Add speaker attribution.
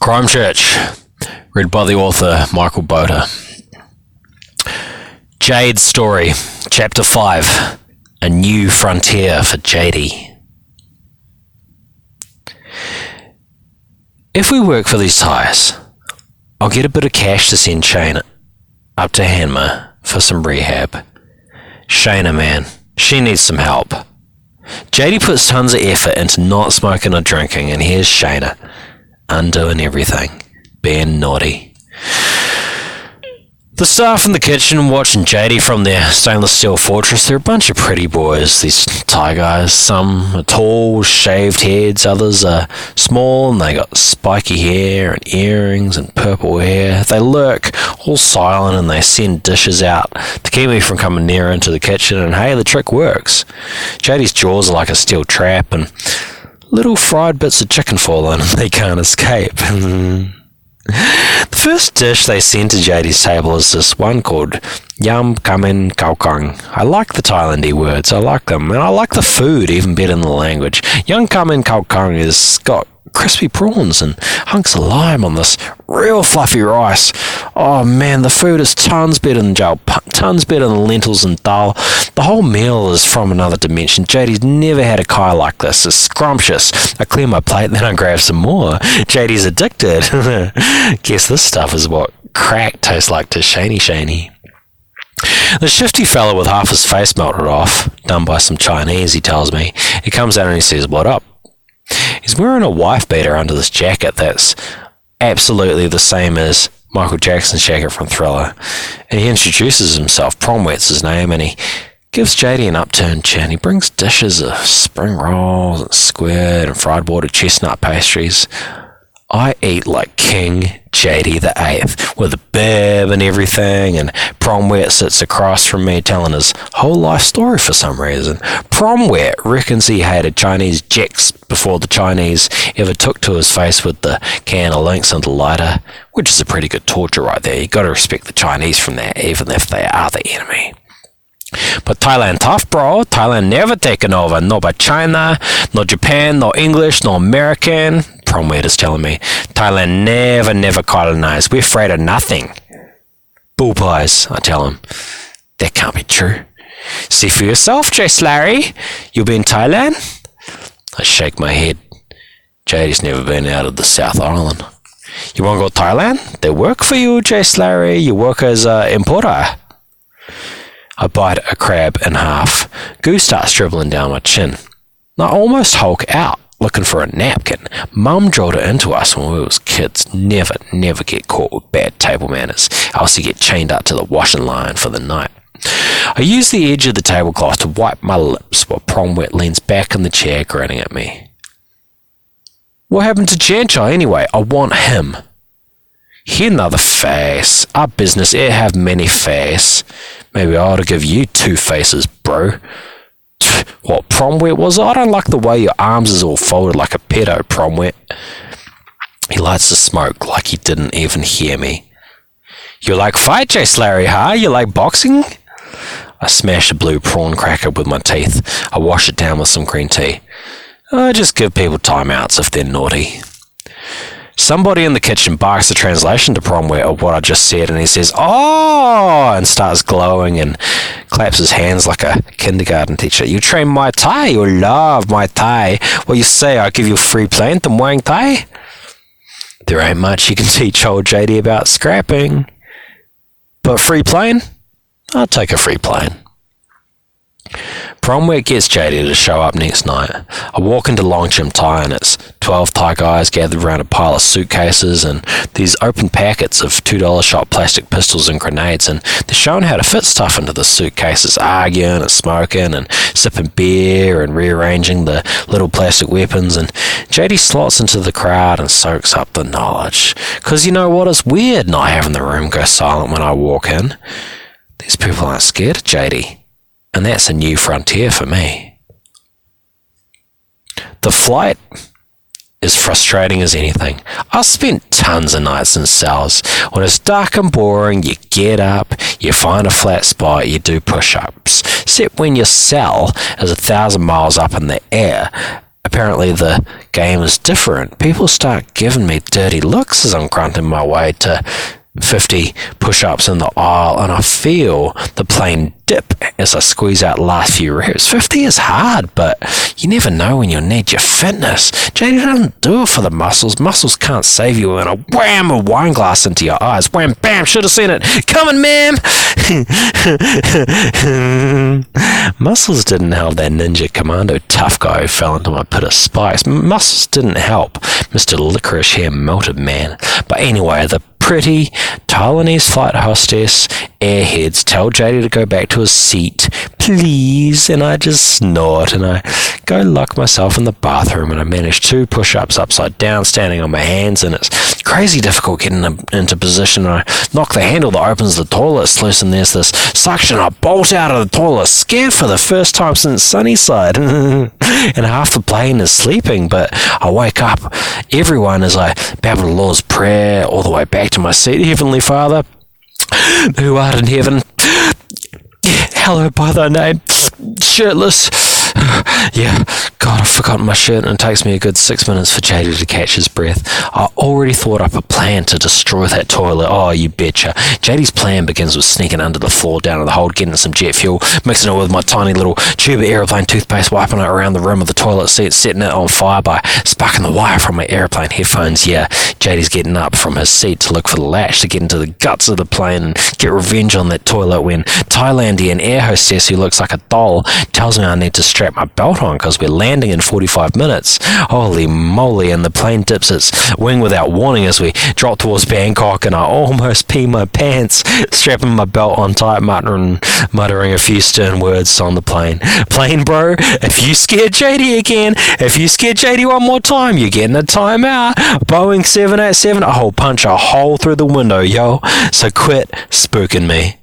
Speaker 1: Crimechurch, read by the author Michael Botur. Jade's story, Chapter 5, A New Frontier for Jadey. If we work for these ties, I'll get a bit of cash to send Shayna up to Hanma for some rehab. Shayna, man, she needs some help. Jadey puts tons of effort into not smoking or drinking, and here's Shayna, undoing everything, being naughty. The staff in the kitchen watching Jadey from their stainless steel fortress, they're a bunch of pretty boys, these Thai guys. Some are tall, shaved heads, others are small and they got spiky hair and earrings and purple hair. They lurk, all silent, and they send dishes out to keep me from coming near into the kitchen, and hey, the trick works. Jadey's jaws are like a steel trap, and little fried bits of chicken fall in and they can't escape. The first dish they send to Jadey's table is this one called Yum Kamen Kong Chong. I like the Thailandy words, I like them, and I like the food even better than the language. Yum Kamen Kong Chong has got crispy prawns and hunks of lime on this real fluffy rice. Oh man, the food is tons better than jal, tons better than lentils and dal. The whole meal is from another dimension. Jadey's never had a kai like this. It's scrumptious. I clear my plate, then I grab some more. Jadey's addicted. Guess this stuff is what crack tastes like to Shany. The shifty fella with half his face melted off, done by some Chinese, he tells me. He comes out and he says, "What up?" He's wearing a wife beater under this jacket that's absolutely the same as Michael Jackson's jacket from Thriller. And he introduces himself. Promwet's his name, and he gives Jadey an upturned chin. He brings dishes of spring rolls and squid and fried water chestnut pastries. I eat like King Jadey the 8th, with a bib and everything, and Promwet sits across from me telling his whole life story for some reason. Promwet reckons he hated Chinese jacks before the Chinese ever took to his face with the can of Lynx and the lighter, which is a pretty good torture right there. You gotta respect the Chinese from that, even if they are the enemy. But Thailand tough, bro. Thailand never taken over. No by China, no Japan, no English, no American. Promwet is telling me. Thailand never colonized. We're afraid of nothing. Bull pies, I tell him. That can't be true. See for yourself, Jay Slarry. You been Thailand? I shake my head. Jadey's never been out of the South Island. You want to go Thailand? They work for you, Jay Slarry. You work as an importer. I bite a crab in half. Goo starts dribbling down my chin. I almost hulk out, looking for a napkin. Mum drilled it into us when we was kids. Never get caught with bad table manners, else you get chained up to the washing line for the night. I use the edge of the tablecloth to wipe my lips while Promwet leans back in the chair grinning at me. What happened to Janchai anyway? I want him. He another face. Our business, it have many face. Maybe I ought to give you 2 faces, bro. What, Promwet was it? I don't like the way your arms is all folded like a pedo, Promwet. He lights the smoke like he didn't even hear me. You like fight, Jay Slarry, huh? You like boxing? I smash a blue prawn cracker with my teeth. I wash it down with some green tea. I just give people timeouts if they're naughty. Somebody in the kitchen barks a translation to Promwet of what I just said, and he says, "Oh!" and starts glowing and claps his hands like a kindergarten teacher. You train Muay Thai? You love Muay Thai. What you say, I give you free plane to Muay Thai? There ain't much you can teach old Jadey about scrapping. But free plane? I'll take a free plane. Promwet gets Jadey to show up next night. I walk into Longchim Thai and it's 12 Thai guys gathered around a pile of suitcases and these open packets of $2 shot plastic pistols and grenades, and they're showing how to fit stuff into the suitcases, arguing and smoking and sipping beer and rearranging the little plastic weapons, and Jadey slots into the crowd and soaks up the knowledge. 'Cause you know what? It's weird not having the room go silent when I walk in. These people aren't scared of Jadey. And that's a new frontier for me. The flight is frustrating as anything. I've spent tons of nights in cells. When it's dark and boring, you get up, you find a flat spot, you do push-ups. Except when your cell is 1,000 miles up in the air, apparently the game is different. People start giving me dirty looks as I'm grunting my way to 50 push-ups in the aisle, and I feel the plane dip as I squeeze out the last few reps. 50 is hard, but you never know when you'll need your fitness. Jadey doesn't do it for the muscles. Muscles can't save you when I wham a wine glass into your eyes. Wham, bam, should have seen it. Coming, ma'am. Muscles didn't help that ninja commando tough guy who fell into my pit of spikes. Muscles didn't help Mr. Licorice Hair Melted Man. But anyway, the pretty Taiwanese flight hostess airheads tell Jadey to go back to his seat, please, and I just snort and I go lock myself in the bathroom, and I manage 2 push-ups upside down, standing on my hands, and it's crazy difficult getting into position. I knock the handle that opens the toilet loose, and there's this suction. I bolt out of the toilet, scared for the first time since Sunnyside, and half the plane is sleeping, but I wake up everyone as I babble the Lord's Prayer all the way back to my seat. Heavenly Father, who art in heaven, hallowed by thy name. Shirtless. Yeah, God, I've forgotten my shirt, and it takes me a good 6 minutes for Jadey to catch his breath. I already thought up a plan to destroy that toilet. Oh, you betcha. Jadey's plan begins with sneaking under the floor, down to the hold, getting some jet fuel, mixing it with my tiny little tube of aeroplane toothpaste, wiping it around the rim of the toilet seat, setting it on fire by sparking the wire from my aeroplane headphones. Yeah, Jadey's getting up from his seat to look for the latch to get into the guts of the plane and get revenge on that toilet when Thailandian air hostess who looks like a doll tells me I need to strap my belt on because we're landing in 45 minutes. Holy moly, and the plane dips its wing without warning as we drop towards Bangkok, and I almost pee my pants, strapping my belt on tight, muttering a few stern words on the plane. Plane bro, if you scare Jadey again, if you scare Jadey one more time, you're getting a timeout. Boeing 787, I'll punch a hole through the window, yo, so quit spooking me.